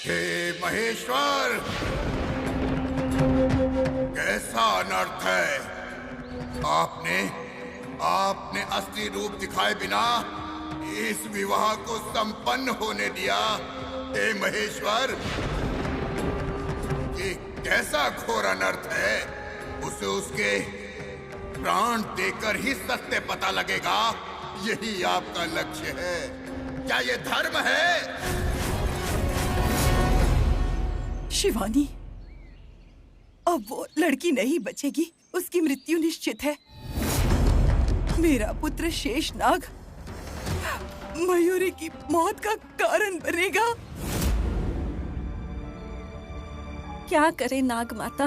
हे महेश्वर, कैसा अनर्थ है। आपने असली रूप दिखाए बिना इस विवाह को संपन्न होने दिया। हे महेश्वर, ये कैसा घोर अनर्थ है। उसे उसके प्राण देकर ही सत्य पता लगेगा। यही आपका लक्ष्य है। क्या ये धर्म है? शिवानी, अब वो लड़की नहीं बचेगी। उसकी मृत्यु निश्चित है। मेरा पुत्र शेषनाग मयूरी की मौत का कारण बनेगा। क्या करे नाग माता?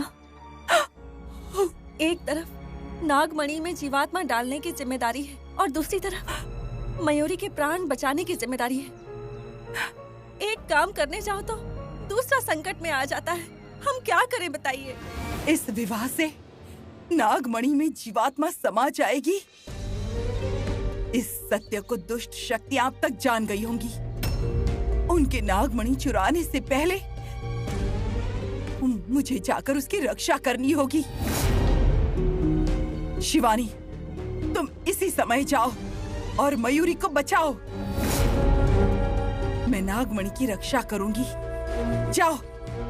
एक तरफ नागमणि में जीवात्मा डालने की जिम्मेदारी है और दूसरी तरफ मयूरी के प्राण बचाने की जिम्मेदारी है। एक काम करने जाओ तो दूसरा संकट में आ जाता है। हम क्या करें बताइए? इस विवाह से नागमणि में जीवात्मा समा जाएगी। इस सत्य को दुष्ट शक्तियां अब तक जान गई होंगी। उनके नागमणि चुराने से पहले मुझे जाकर उसकी रक्षा करनी होगी। शिवानी, तुम इसी समय जाओ और मयूरी को बचाओ। मैं नागमणि की रक्षा करूंगी। जाओ,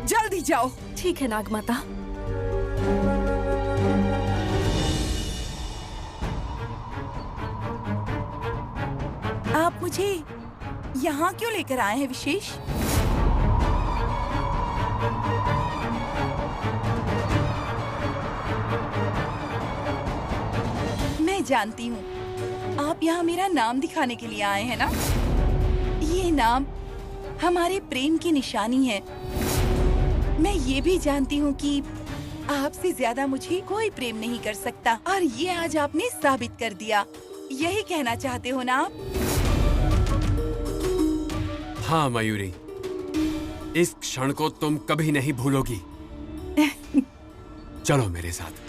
जल्दी जाओ। ठीक है नागमाता। आप मुझे यहाँ क्यों लेकर आए हैं विशेष? मैं जानती हूँ आप यहाँ मेरा नाम दिखाने के लिए आए हैं ना? ये नाम हमारे प्रेम की निशानी है। मैं ये भी जानती हूँ कि आपसे ज्यादा मुझे कोई प्रेम नहीं कर सकता और ये आज आपने साबित कर दिया। यही कहना चाहते हो ना आप? हाँ मयूरी, इस क्षण को तुम कभी नहीं भूलोगी। चलो मेरे साथ।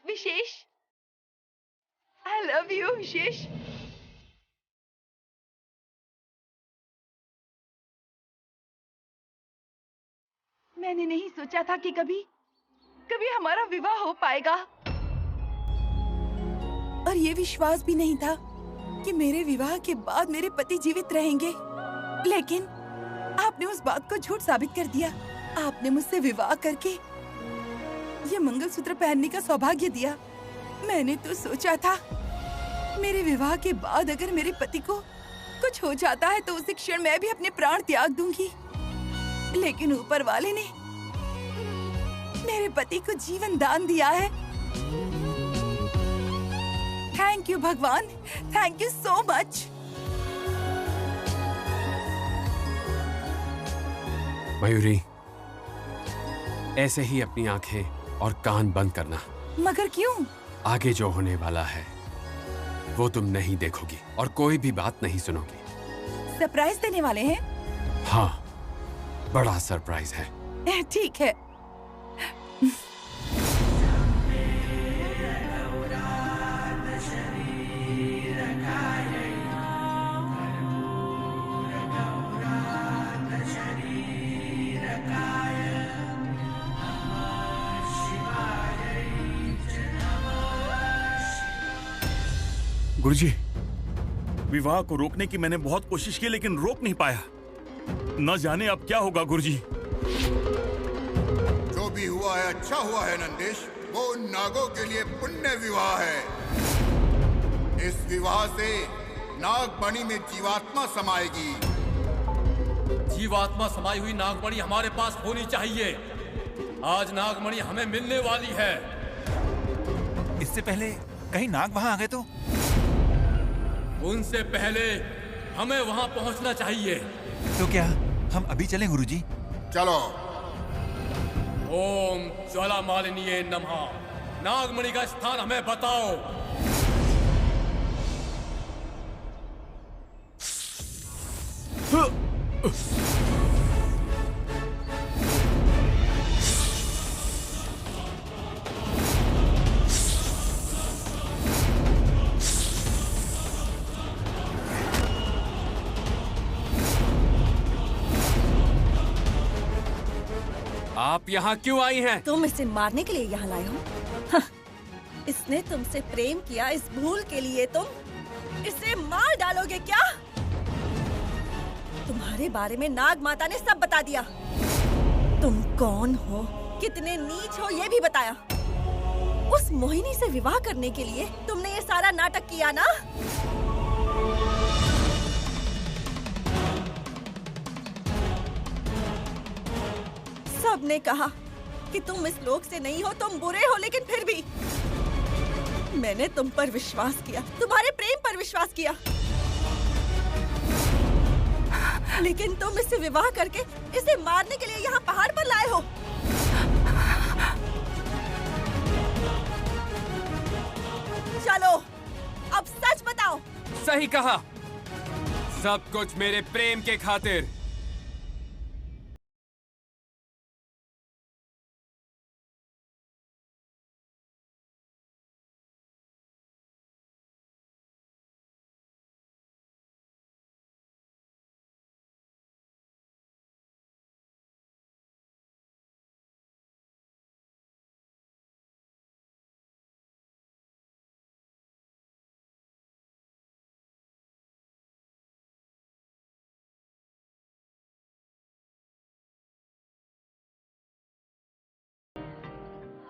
विशेष, I love you विशेष। मैंने नहीं सोचा था कि कभी हमारा विवाह हो पाएगा और ये विश्वास भी नहीं था कि मेरे विवाह के बाद मेरे पति जीवित रहेंगे। लेकिन आपने उस बात को झूठ साबित कर दिया। आपने मुझसे विवाह करके ये मंगलसूत्र पहनने का सौभाग्य दिया। मैंने तो सोचा था मेरे विवाह के बाद अगर मेरे पति को कुछ हो जाता है तो उसी क्षण मैं भी अपने प्राण त्याग दूंगी। लेकिन ऊपर वाले ने मेरे पति को जीवन दान दिया है। थैंक यू भगवान, thank you so much. Mayuri, ऐसे ही अपनी आंखें और कान बंद करना। मगर क्यों? आगे जो होने वाला है वो तुम नहीं देखोगी और कोई भी बात नहीं सुनोगी। सरप्राइज देने वाले हैं? हाँ, बड़ा सरप्राइज है। ठीक है। गुरुजी, विवाह को रोकने की मैंने बहुत कोशिश की लेकिन रोक नहीं पाया। न जाने अब क्या होगा गुरुजी। जो भी हुआ है अच्छा हुआ है नंदेश। वो उन नागों के लिए पुण्य विवाह है। इस विवाह से नागमणि में जीवात्मा समाएगी। जीवात्मा समाई हुई नागमणि हमारे पास होनी चाहिए। आज नागमणि हमें मिलने वाली है। इससे पहले कहीं नाग वहां आ गए तो? उनसे पहले हमें वहां पहुंचना चाहिए। तो क्या हम अभी चलें गुरुजी? चलो। ओम ज्वाला मालिनीये नमः। नागमणि का स्थान हमें बताओ। आप यहाँ क्यों आई हैं? तुम इसे मारने के लिए यहाँ लाए हो? हाँ, इसने तुमसे प्रेम किया, इस भूल के लिए तुम इसे मार डालोगे क्या? तुम्हारे बारे में नाग माता ने सब बता दिया। तुम कौन हो, कितने नीच हो, ये भी बताया। उस मोहिनी से विवाह करने के लिए तुमने ये सारा नाटक किया ना? सबने कहा कि तुम इस लोक से नहीं हो, तुम बुरे हो, लेकिन फिर भी मैंने तुम पर विश्वास किया, तुम्हारे प्रेम पर विश्वास किया। लेकिन तुम इससे विवाह करके इसे मारने के लिए यहाँ पहाड़ पर लाए हो। चलो अब सच बताओ। सही कहा, सब कुछ मेरे प्रेम के खातिर।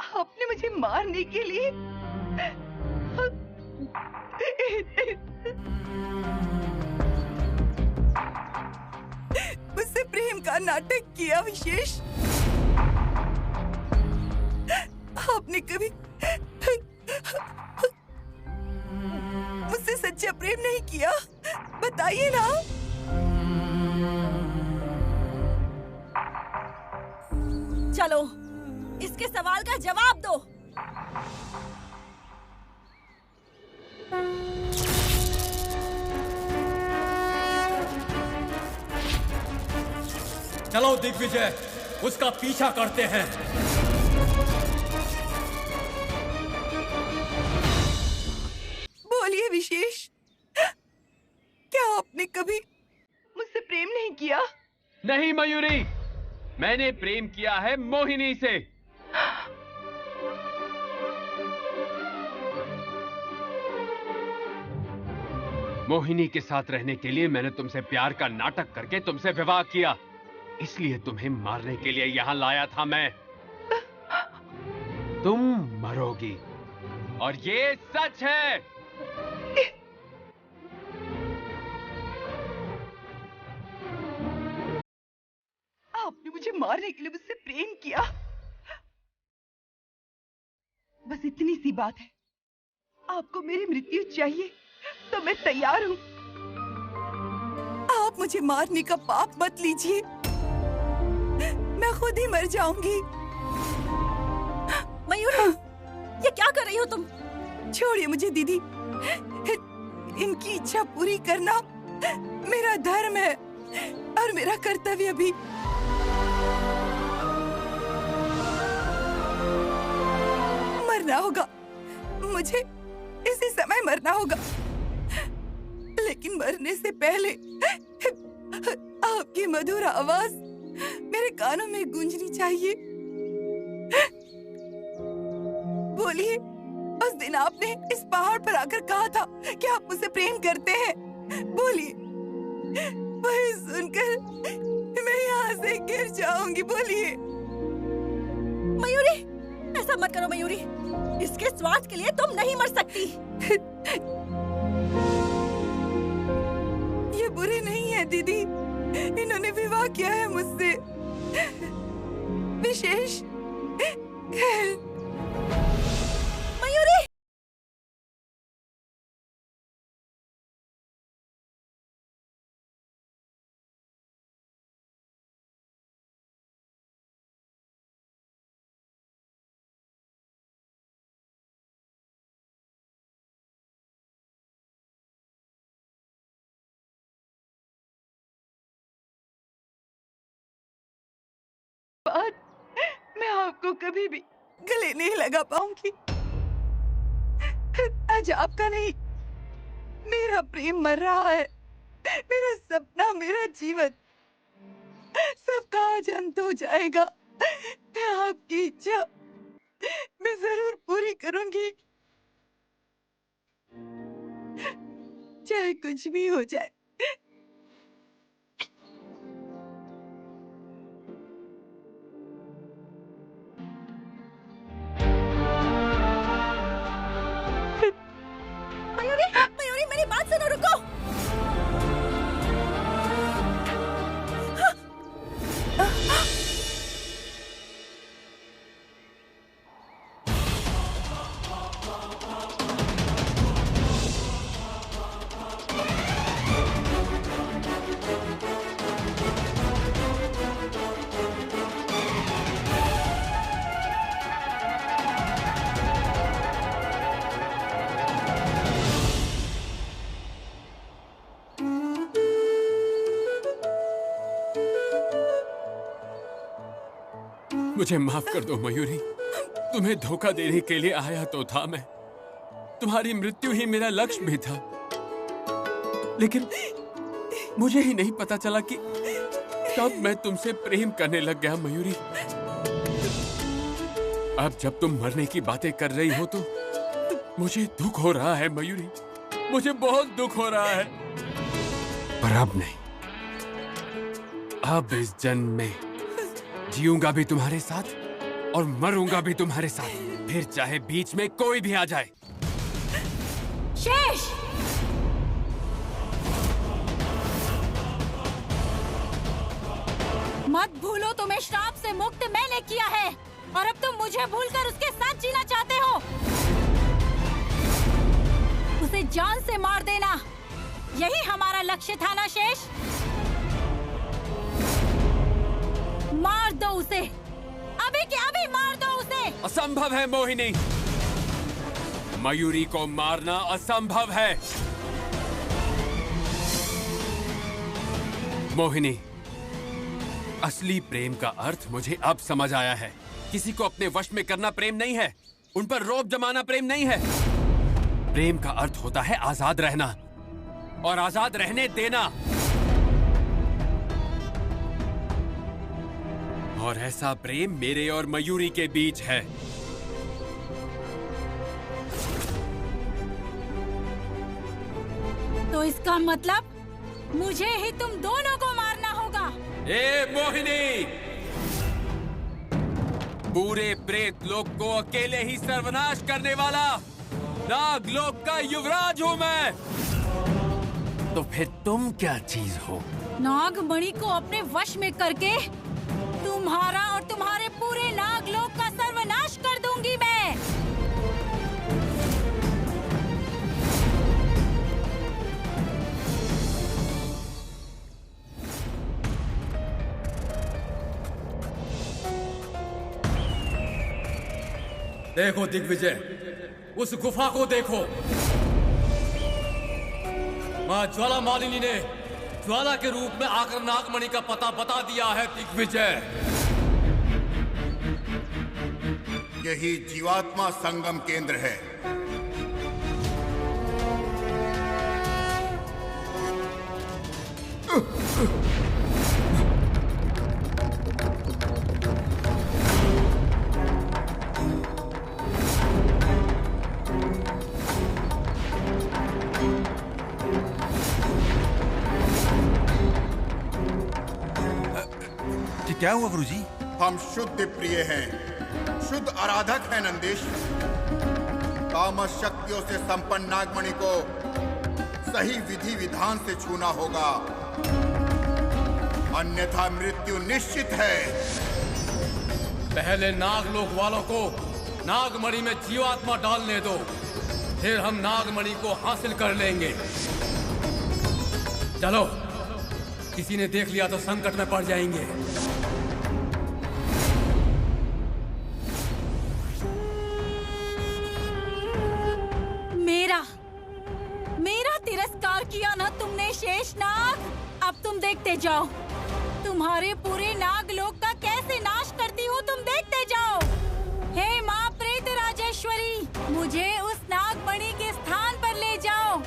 आपने मुझे मारने के लिए मुझसे प्रेम का नाटक किया विशेष। आपने कभी मुझसे सच्चा प्रेम नहीं किया, बताइए ना। चलो इसके सवाल का जवाब दो। चलो दिग्विजय, उसका पीछा करते हैं। बोलिए विशेष, क्या आपने कभी मुझसे प्रेम नहीं किया? नहीं मयूरी, मैंने प्रेम किया है मोहिनी से। मोहिनी के साथ रहने के लिए मैंने तुमसे प्यार का नाटक करके तुमसे विवाह किया, इसलिए तुम्हें मारने के लिए यहां लाया था मैं। तुम मरोगी और ये सच है। आपने मुझे मारने के लिए मुझसे प्रेम किया, बस इतनी सी बात है। आपको मेरी मृत्यु चाहिए तो मैं तैयार हूँ। आप मुझे मारने का पाप मत लीजिए, मैं खुद ही मर जाऊंगी। मयूरी, ये क्या कर रही हो तुम? छोड़िए मुझे दीदी, इनकी इच्छा पूरी करना मेरा धर्म है और मेरा कर्तव्य भी। मरना होगा, मुझे इसी समय मरना होगा, लेकिन मरने से पहले आपकी मधुर आवाज मेरे कानों में गूंजनी चाहिए। बोलिए, उस दिन आपने इस पहाड़ पर आकर कहा था कि आप मुझसे प्रेम करते हैं। बोलिए, वही सुनकर मैं यहाँ से गिर जाऊंगी। बोलिए। मयूरी, ऐसा मत करो मयूरी। इसके स्वार्थ के लिए तुम नहीं मर सकती। ये बुरे नहीं है दीदी, इन्होंने विवाह किया है मुझसे। विशेष मयूरी, बात मैं आपको कभी भी गले नहीं लगा पाऊंगी। आज आपका नहीं, मेरा प्रेम मर रहा है। मेरा सपना, मेरा जीवन, सबका आज अंत हो जाएगा। मैं आपकी इच्छा मैं जरूर पूरी करूंगी, चाहे कुछ भी हो जाए। मयूरी, मयूरी मेरी बात सुनो, रुको। मुझे माफ कर दो मयूरी, तुम्हें धोखा देने के लिए आया तो था मैं। तुम्हारी मृत्यु ही मेरा लक्ष्य भी था, लेकिन मुझे ही नहीं पता चला कि कब मैं तुमसे प्रेम करने लग गया मयूरी। अब जब तुम मरने की बातें कर रही हो तो मुझे दुख हो रहा है मयूरी, मुझे बहुत दुख हो रहा है। पर अब नहीं, अब इस जन्म में जीऊंगा भी तुम्हारे साथ और मरूंगा भी तुम्हारे साथ, फिर चाहे बीच में कोई भी आ जाए। शेष, मत भूलो तुम्हें श्राप से मुक्त मैंने किया है और अब तुम मुझे भूलकर उसके साथ जीना चाहते हो। उसे जान से मार देना, यही हमारा लक्ष्य था ना शेष? मार दो उसे, अभी के अभी मार दो उसे। असंभव है मोहिनी, मयूरी को मारना असंभव है। मोहिनी, असली प्रेम का अर्थ मुझे अब समझ आया है। किसी को अपने वश में करना प्रेम नहीं है, उन पर रौब जमाना प्रेम नहीं है। प्रेम का अर्थ होता है आजाद रहना और आजाद रहने देना। और ऐसा प्रेम मेरे और मयूरी के बीच है। तो इसका मतलब मुझे ही तुम दोनों को मारना होगा। ए मोहिनी, पूरे प्रेत लोक को अकेले ही सर्वनाश करने वाला नागलोक का युवराज हूँ मैं। तो फिर तुम क्या चीज हो? नागमणि को अपने वश में करके तुम्हारा और तुम्हारे पूरे नागलोक का सर्वनाश कर दूंगी मैं। देखो दिग्विजय, उस गुफा को देखो। मां ज्वाला मालिनी ने ज्वाला के रूप में आकर नागमणि का पता बता दिया है दिग्विजय। यही जीवात्मा संगम केंद्र है। क्या हुआ गुरुजी? हम शुद्ध प्रिय हैं, शुद्ध आराधक है नंदीश। तामस शक्तियों से संपन्न नागमणि को सही विधि विधान से छूना होगा, अन्यथा मृत्यु निश्चित है। पहले नागलोक वालों को नागमणि में जीवात्मा डालने दो, फिर हम नागमणि को हासिल कर लेंगे। चलो, किसी ने देख लिया तो संकट में पड़ जाएंगे। मेरा तिरस्कार किया ना तुमने शेषनाग। अब तुम देखते जाओ, तुम्हारे पूरे नागलोक का कैसे नाश करती हूँ, तुम देखते जाओ। हे माँ प्रेत राजेश्वरी, मुझे उस नागमणि के स्थान पर ले जाओ।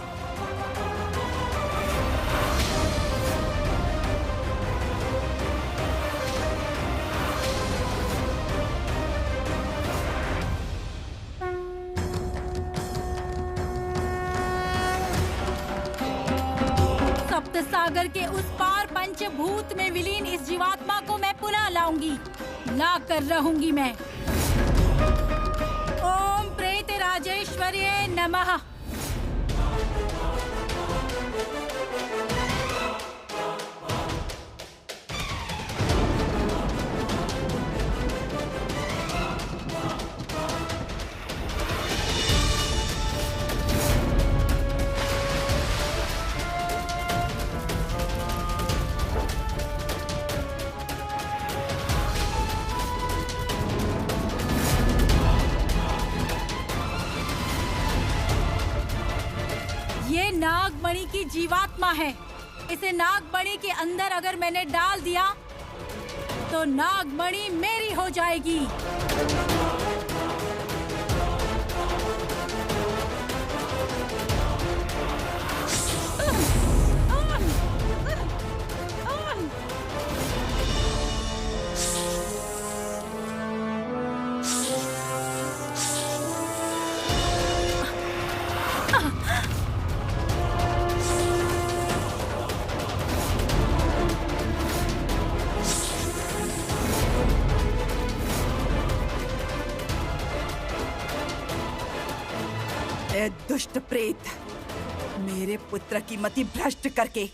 सप्त सागर के उस पार पंचभूत में विलीन इस जीवात्मा को मैं पुनः लाऊंगी, ला कर रहूंगी मैं। ओम प्रेत राजेश्वर्ये नमः। ये नागमणि की जीवात्मा है। इसे नागमणि के अंदर अगर मैंने डाल दिया तो नागमणि मेरी हो जाएगी। ए दुष्ट प्रेत, मेरे पुत्र की मति भ्रष्ट करके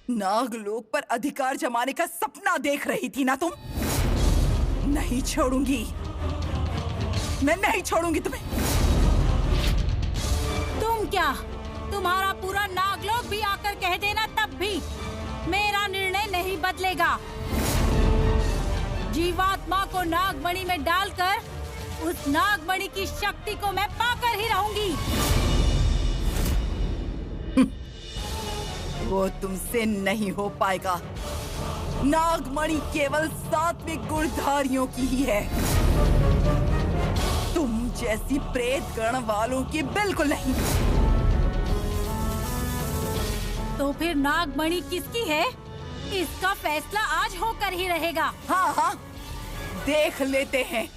नागलोक पर अधिकार जमाने का सपना देख रही थी ना तुम? नहीं छोड़ूंगी, मैं नहीं छोड़ूंगी तुम्हें। तुम क्या, तुम्हारा पूरा नागलोक भी आकर कह देना तब भी मेरा निर्णय नहीं बदलेगा। जीवात्मा को नागमणि में डालकर उस नागमणि की शक्ति को मैं पाकर ही रहूंगी। वो तुमसे नहीं हो पाएगा। नागमणि केवल सात्विक गुणधारियों की ही है, तुम जैसी प्रेत गण वालों की बिल्कुल नहीं। तो फिर नागमणि किसकी है, इसका फैसला आज होकर ही रहेगा। हाँ हाँ, देख लेते हैं।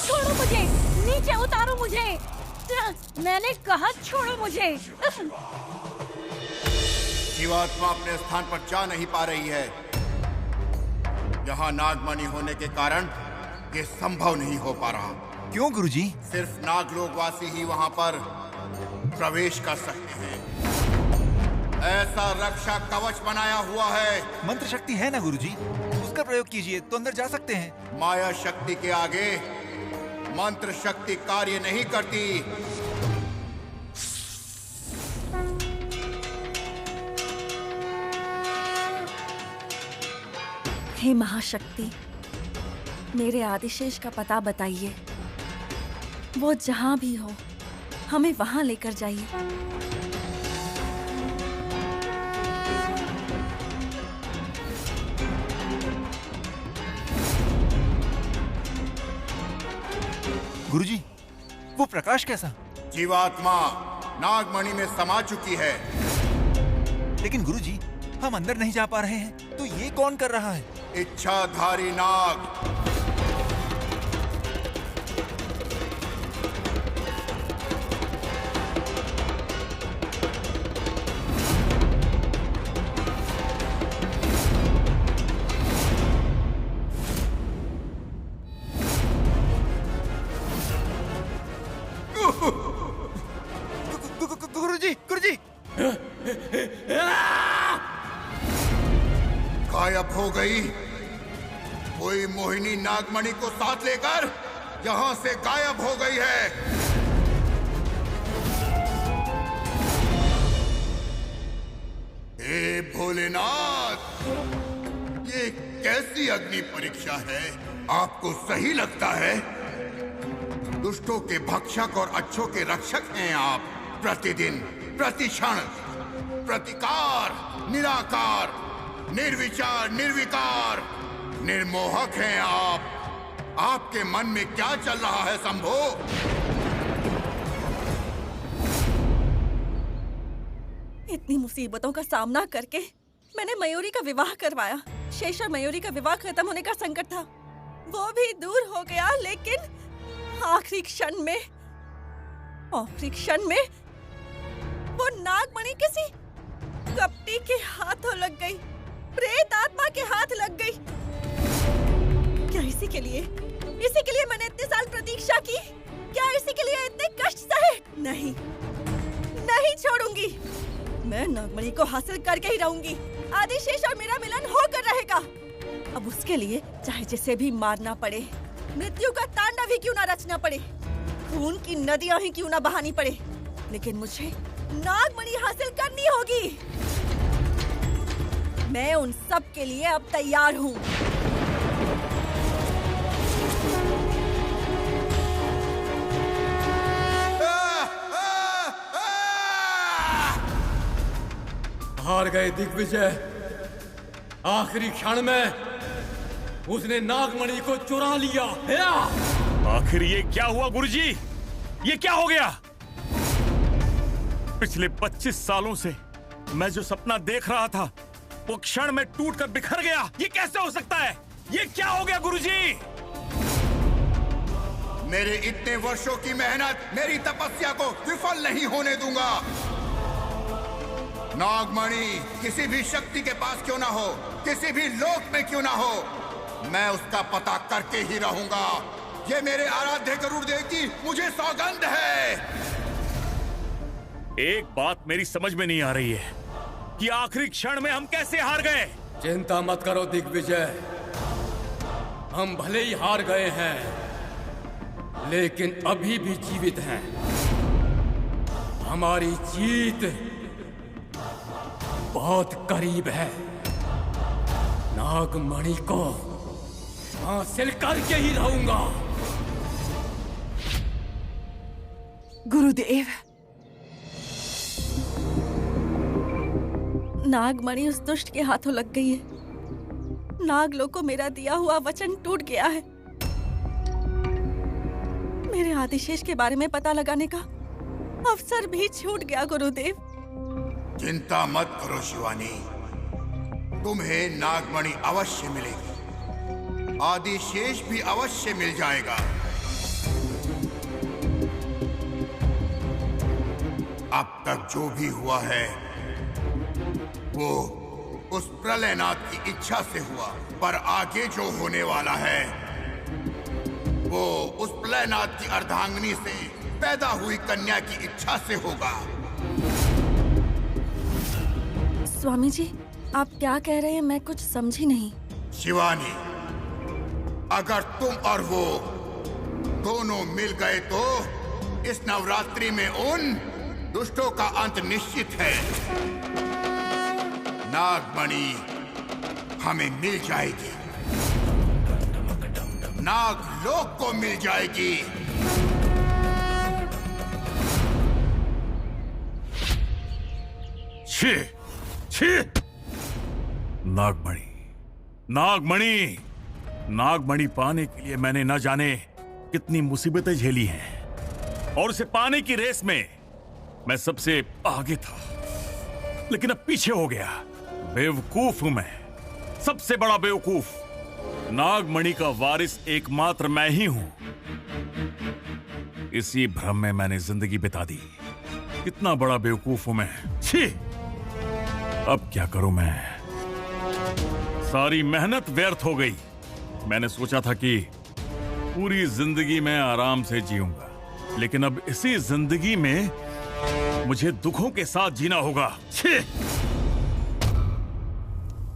छोड़ो मुझे, नीचे उतारो मुझे, मैंने कहा छोड़ो मुझे। जीवात्मा अपने स्थान पर जा नहीं पा रही है। यहाँ नागमणि होने के कारण ये संभव नहीं हो पा रहा। क्यों गुरुजी? सिर्फ नागलोकवासी ही वहाँ पर प्रवेश कर सकते हैं। ऐसा रक्षा कवच बनाया हुआ है। मंत्र शक्ति है ना गुरुजी, उसका प्रयोग कीजिए तो अंदर जा सकते हैं। माया शक्ति के आगे मंत्र शक्ति कार्य नहीं करती। हे महाशक्ति, मेरे आदिशेष का पता बताइए। वो जहां भी हो हमें वहां लेकर जाइए। गुरुजी, वो प्रकाश कैसा? जीवात्मा नागमणि में समा चुकी है। लेकिन गुरुजी, हम अंदर नहीं जा पा रहे हैं, तो ये कौन कर रहा है? इच्छाधारी नाग। गुरुजी, गुरुजी! गायब हो गई। कोई मोहिनी नागमणि को साथ लेकर यहां से गायब हो गई है। हे भोलेनाथ, ये कैसी अग्नि परीक्षा है? आपको सही लगता है? दुष्टों के भक्षक और अच्छों के रक्षक हैं आप। प्रतिदिन, प्रतिक्षण, प्रतिकार, निराकार, निर्विचार, निर्विकार, निर्मोहक हैं आप। आपके मन में क्या चल रहा है शंभो? इतनी मुसीबतों का सामना करके मैंने मयूरी का विवाह करवाया। शेष और मयूरी का विवाह खत्म होने का संकट था, वो भी दूर हो गया। लेकिन आखिरी क्षण में वो नागमणि किसी कपटी के हाथों लग गई, प्रेत आत्मा के हाथ लग गई। क्या इसी के लिए मैंने इतने साल प्रतीक्षा की? क्या इसी के लिए इतने कष्ट सहे? नहीं छोड़ूंगी। मैं नागमणि को हासिल करके ही रहूंगी। आदिशेष और मेरा मिलन होकर रहेगा। अब उसके लिए चाहे जिसे भी मारना पड़े, मृत्यु का तांडव ही क्यों ना रचना पड़े, खून की नदियां ही क्यों ना बहानी पड़े, लेकिन मुझे नागमणि हासिल करनी होगी। मैं उन सब के लिए अब तैयार हूँ। हार गए दिग्विजय। आखिरी क्षण में उसने नागमणि को चुरा लिया। आखिर ये क्या हुआ गुरुजी? ये क्या हो गया? पिछले 25 सालों से मैं जो सपना देख रहा था वो क्षण में टूटकर बिखर गया। ये कैसे हो सकता है? ये क्या हो गया गुरुजी? मेरे इतने वर्षों की मेहनत, मेरी तपस्या को विफल नहीं होने दूंगा। नागमणि किसी भी शक्ति के पास क्यों ना हो, किसी भी लोक में क्यों ना हो, मैं उसका पता करके ही रहूंगा। ये मेरे आराध्य गरुड़ देव की मुझे सौगंध है। एक बात मेरी समझ में नहीं आ रही है कि आखिरी क्षण में हम कैसे हार गए। चिंता मत करो दिग्विजय, हम भले ही हार गए हैं, लेकिन अभी भी जीवित हैं। हमारी जीत बहुत करीब है। नागमणि को हासिल करके ही रहूंगा। गुरुदेव, नागमणि उस दुष्ट के हाथों लग गई है। नागलोक को मेरा दिया हुआ वचन टूट गया है। मेरे आदिशेष के बारे में पता लगाने का अवसर भी छूट गया गुरुदेव। चिंता मत करो शिवानी, तुम्हें नागमणि अवश्य मिलेगी। आदिशेष भी अवश्य मिल जाएगा। अब तक जो भी हुआ है वो उस प्रलयनाथ की इच्छा से हुआ, पर आगे जो होने वाला है वो उस प्रलयनाथ की अर्धांगिनी से पैदा हुई कन्या की इच्छा से होगा। स्वामी जी, आप क्या कह रहे हैं? मैं कुछ समझी नहीं। शिवानी, अगर तुम और वो दोनों मिल गए तो इस नवरात्रि में उन दुष्टों का अंत निश्चित है। नागमणि हमें मिल जाएगी, नागलोक को मिल जाएगी। छी, छी! नागमणि, नागमणि, नागमणि पाने के लिए मैंने न जाने कितनी मुसीबतें झेली हैं, और उसे पाने की रेस में मैं सबसे आगे था, लेकिन अब पीछे हो गया। बेवकूफ हूं मैं, सबसे बड़ा बेवकूफ। नागमणि का वारिस एकमात्र मैं ही हूं। इसी भ्रम में मैंने जिंदगी बिता दी। कितना बड़ा बेवकूफ हूं मैं। छी! अब क्या करूं मैं? सारी मेहनत व्यर्थ हो गई। मैंने सोचा था कि पूरी जिंदगी मैं आराम से जीऊंगा, लेकिन अब इसी जिंदगी में मुझे दुखों के साथ जीना होगा। छी!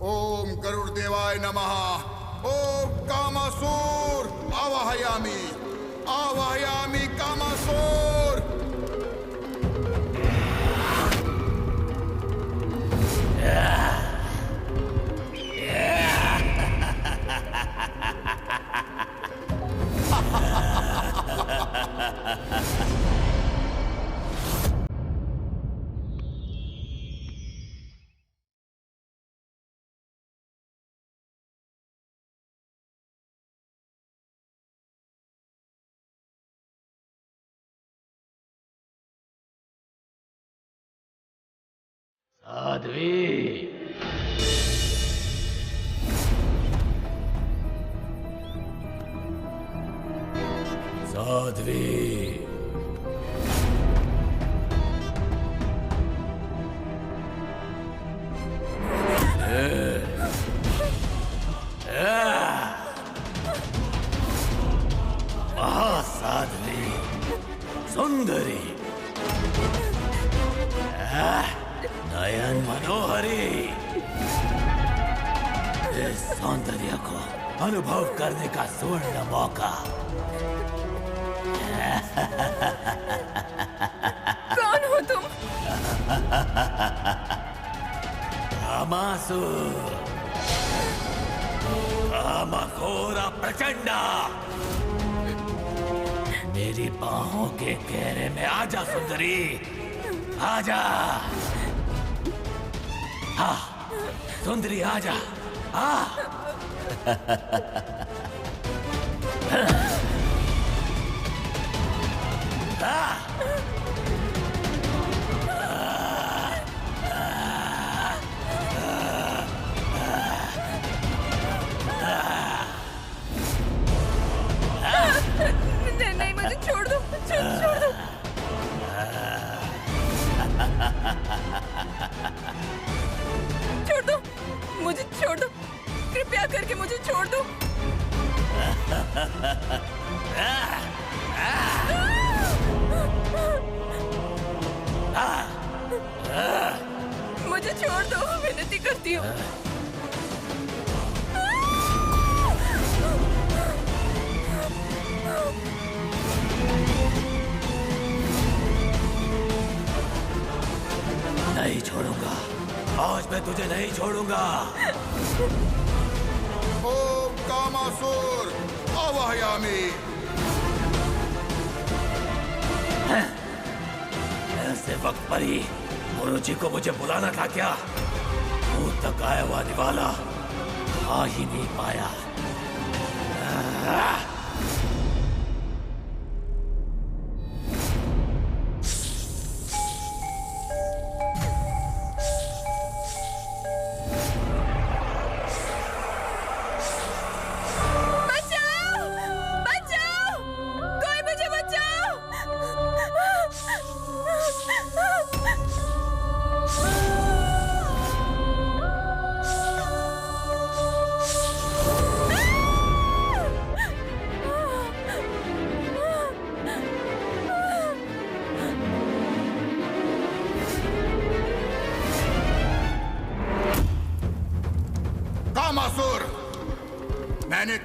ओम गरुड़ देवाय नमः। ओम कामासुर आवाहयामि, आवाहयामि कामासुर। साध्वी, साध्वी, महासाध्वी, सुंदरी, नयन मनोहरी, इस सौंदर्य को अनुभव करने का सुवर्ण मौका। कौन हो तुम? कामासुर, कामघोरा प्रचंडा, मेरी बाहों के घेरे में आजा सुंदरी, आजा। हाँ, सुंदरी आजा, हाँ। नहीं, मुझे छोड़ दो, छोड़ दो। छोड़ दो, मुझे छोड़ दो, कृपया करके मुझे छोड़ दो। मुझे छोड़ दो, विनती करती हूँ। नहीं छोड़ूंगा, आज मैं तुझे नहीं छोड़ूंगा। ओम कामासुर आवाहयामि। ऐसे वक्त पर ही गुरुजी को मुझे बुलाना था क्या? दूर तक आया हुआ निवाला आ ही नहीं पाया।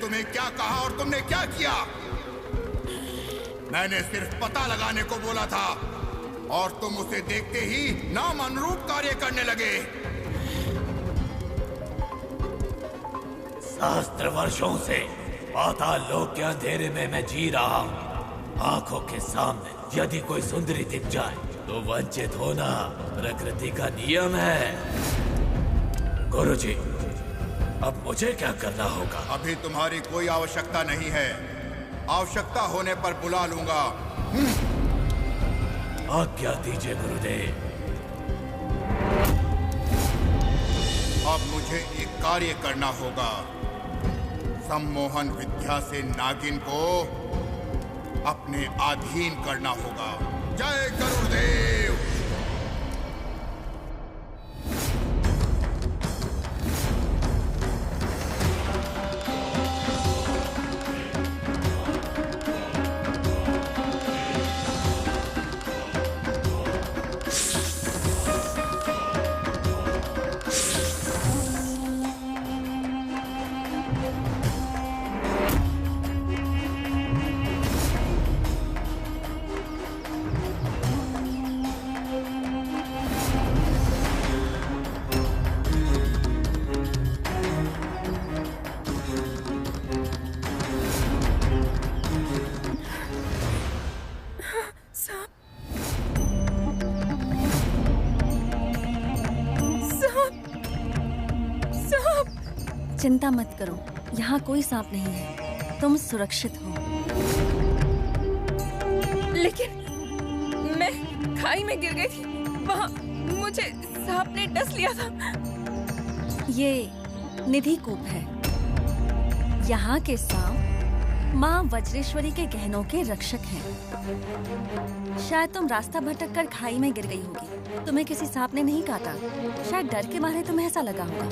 तुम्हें क्या कहा और तुमने क्या किया? मैंने सिर्फ पता लगाने को बोला था और तुम उसे देखते ही नाम अनुरूप कार्य करने लगे। सहस्त्र वर्षों से पाताल लोक के अंधेरे में मैं जी रहा हूँ। आंखों के सामने यदि कोई सुंदरी दिख जाए तो वंचित होना प्रकृति का नियम है। गुरुजी, अब मुझे क्या करना होगा? अभी तुम्हारी कोई आवश्यकता नहीं है। आवश्यकता होने पर बुला लूंगा। आज्ञा दीजिए गुरुदेव। अब मुझे एक कार्य करना होगा। सम्मोहन विद्या से नागिन को अपने अधीन करना होगा। जय गरुड़देव। चिंता मत करो, यहाँ कोई सांप नहीं है, तुम सुरक्षित हो। लेकिन मैं खाई में गिर गई थी, वहाँ मुझे सांप ने डस लिया था। ये निधि कूप है। यहाँ के सांप माँ वज्रेश्वरी के गहनों के रक्षक हैं। शायद तुम रास्ता भटक कर खाई में गिर गई होगी। तुम्हें किसी सांप ने नहीं काटा, शायद डर के मारे तुम्हें ऐसा लगा होगा।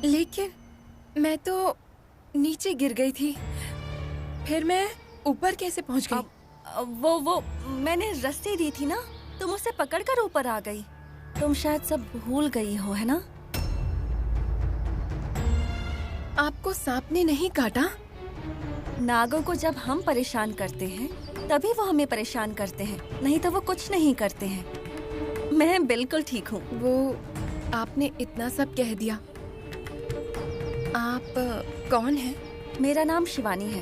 लेकिन मैं तो नीचे गिर गई थी, फिर मैं ऊपर कैसे पहुंच गई? वो मैंने रस्सी दी थी ना, तुम उसे पकड़कर ऊपर आ गई। तुम शायद सब भूल गई हो, है ना? आपको सांप ने नहीं काटा? नागों को जब हम परेशान करते हैं तभी वो हमें परेशान करते हैं, नहीं तो वो कुछ नहीं करते हैं। मैं बिल्कुल ठीक हूँ। वो आपने इतना सब कह दिया। आप कौन हैं? मेरा नाम शिवानी है।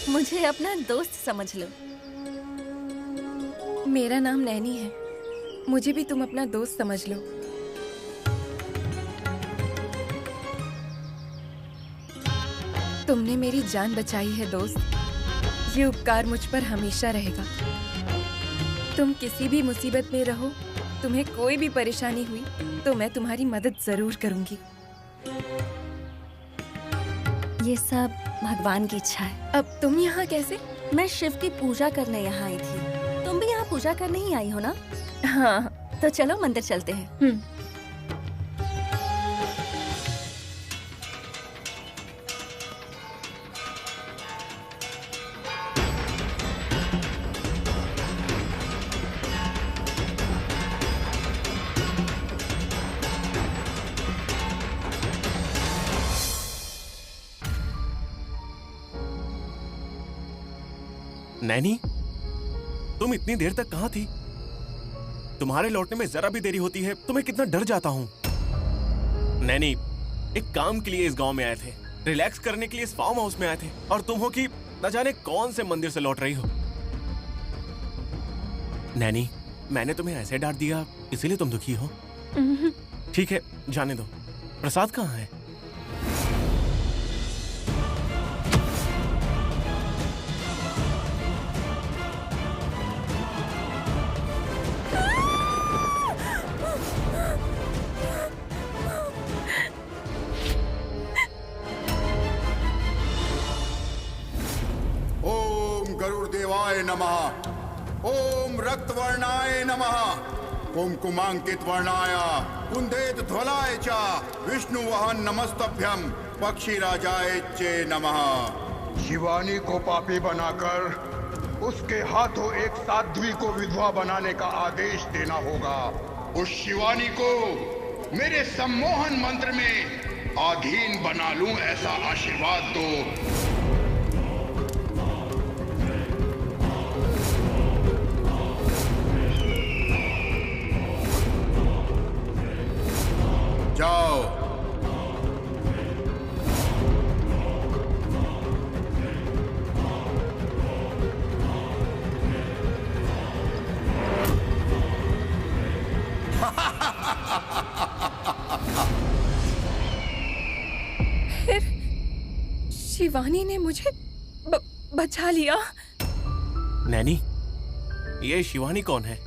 मुझे अपना दोस्त समझ लो। मेरा नाम नैनी है। मुझे भी तुम अपना दोस्त समझ लो। तुमने मेरी जान बचाई है दोस्त। ये उपकार मुझ पर हमेशा रहेगा। तुम किसी भी मुसीबत में रहो, तुम्हें कोई भी परेशानी हुई तो मैं तुम्हारी मदद जरूर करूंगी। ये सब भगवान की इच्छा है। अब तुम यहाँ कैसे? मैं शिव की पूजा करने यहाँ आई थी। तुम भी यहाँ पूजा करने ही आई हो ना? हाँ। तो चलो मंदिर चलते हैं। नैनी, तुम इतनी देर तक कहाँ थी? तुम्हारे लौटने में जरा भी देरी होती है तो मैं कितना डर जाता हूँ। नैनी, एक काम के लिए इस गांव में आए थे, रिलैक्स करने के लिए इस फार्म हाउस में आए थे, और तुम हो कि न जाने कौन से मंदिर से लौट रही हो। नैनी, मैंने तुम्हें ऐसे डांट दिया इसीलिए तुम दुखी हो? ठीक है, जाने दो। प्रसाद कहाँ है? गरुड़देवाय नमः। ओम रक्तवर्णाय नमः। कुमकुमांकित वर्णाय कुंदेत ध्वलाय च विष्णु वहन नमस्तभ्यम पक्षी राजाय चे नमः। शिवानी को पापी बनाकर उसके हाथों एक साध्वी को विधवा बनाने का आदेश देना होगा। उस शिवानी को मेरे सम्मोहन मंत्र में अधीन बना लूं, ऐसा आशीर्वाद दो। जाओ। शिवानी ने मुझे बचा लिया। नैनी, ये शिवानी कौन है?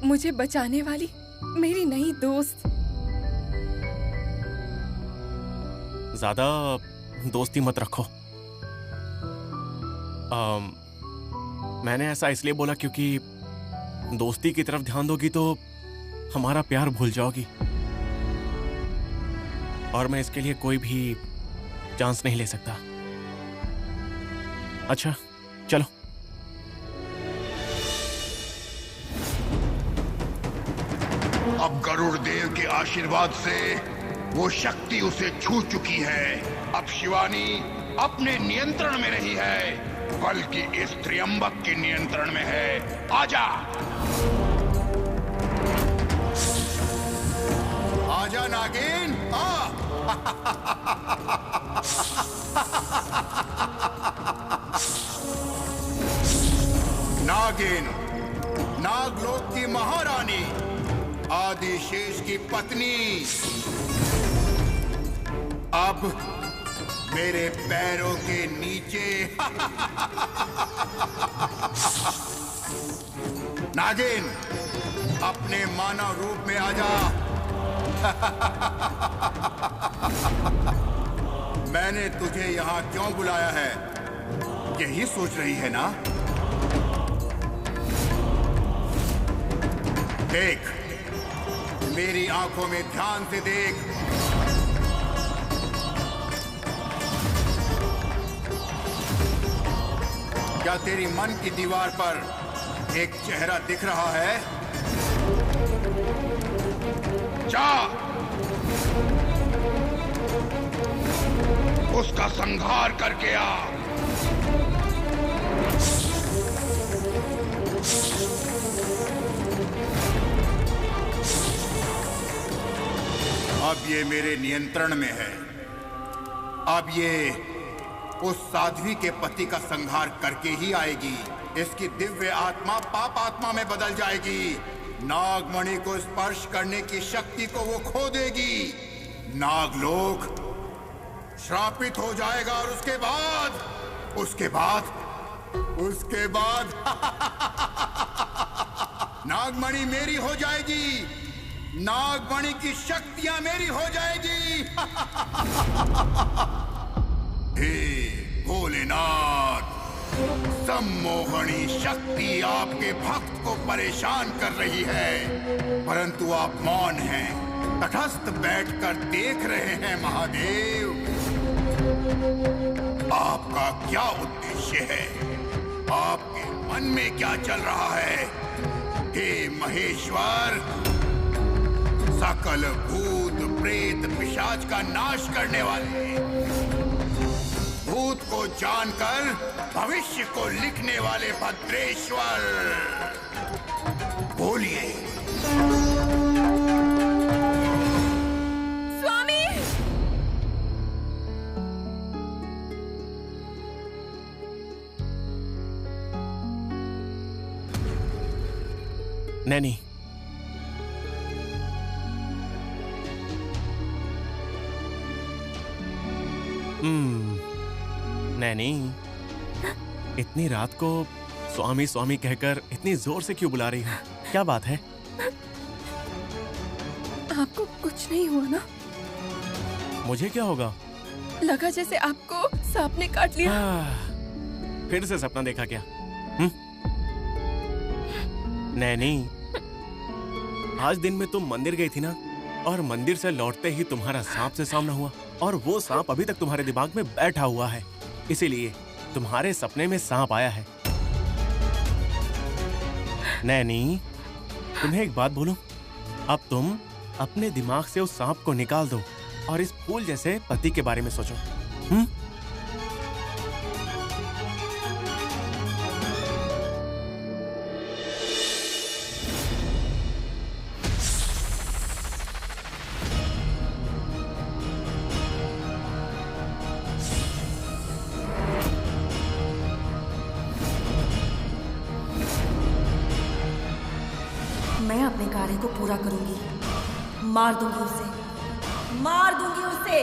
मुझे बचाने वाली मेरी नई दोस्त। ज्यादा दोस्ती मत रखो। मैंने ऐसा इसलिए बोला क्योंकि दोस्ती की तरफ ध्यान दोगी तो हमारा प्यार भूल जाओगी, और मैं इसके लिए कोई भी चांस नहीं ले सकता। अच्छा चलो। अब गरुड़ देव के आशीर्वाद से वो शक्ति उसे छू चुकी है। अब शिवानी अपने नियंत्रण में नहीं है, बल्कि इस त्र्यंबक के नियंत्रण में है। आजा। आजा नागिन, आ। नागिन, नागलोक की महारानी, आदिशेष की पत्नी, अब मेरे पैरों के नीचे। नागिन, अपने मानव रूप में आजा। मैंने तुझे यहाँ क्यों बुलाया है, यही सोच रही है ना? देख, मेरी आंखों में ध्यान से देख। क्या तेरी मन की दीवार पर एक चेहरा दिख रहा है? जा, उसका संहार करके आ। अब ये मेरे नियंत्रण में है। अब ये उस साध्वी के पति का संहार करके ही आएगी। इसकी दिव्य आत्मा पाप आत्मा में बदल जाएगी। नागमणि को स्पर्श करने की शक्ति को वो खो देगी। नागलोक श्रापित हो जाएगा, और उसके बाद नागमणि मेरी हो जाएगी। नागमणि की शक्तियां मेरी हो जाएगी। हे भोलेनाथ, सम्मोहनी शक्ति आपके भक्त को परेशान कर रही है, परंतु आप मौन हैं, तटस्थ बैठकर देख रहे हैं। महादेव, आपका क्या उद्देश्य है? आपके मन में क्या चल रहा है? हे महेश्वर, सकल भूत प्रेत पिशाच का नाश करने वाले, भूत को जानकर भविष्य को लिखने वाले भद्रेश्वर, बोलिए। स्वामी! नैनी, नैनी, इतनी रात को स्वामी स्वामी कहकर इतनी जोर से क्यों बुला रही है? क्या बात है? आपको कुछ नहीं हुआ ना? मुझे क्या होगा? लगा जैसे आपको सांप ने काट लिया। फिर से सपना देखा क्या? नैनी, आज दिन में तुम मंदिर गई थी ना, और मंदिर से लौटते ही तुम्हारा सांप से सामना हुआ, और वो सांप अभी तक तुम्हारे दिमाग में बैठा हुआ है। इसीलिए तुम्हारे सपने में सांप आया है। नैनी, तुम्हें एक बात बोलूं? अब तुम अपने दिमाग से उस सांप को निकाल दो और इस फूल जैसे पति के बारे में सोचो। मैं अपने कार्य को पूरा करूंगी, मार दूंगी उसे, मार दूंगी उसे।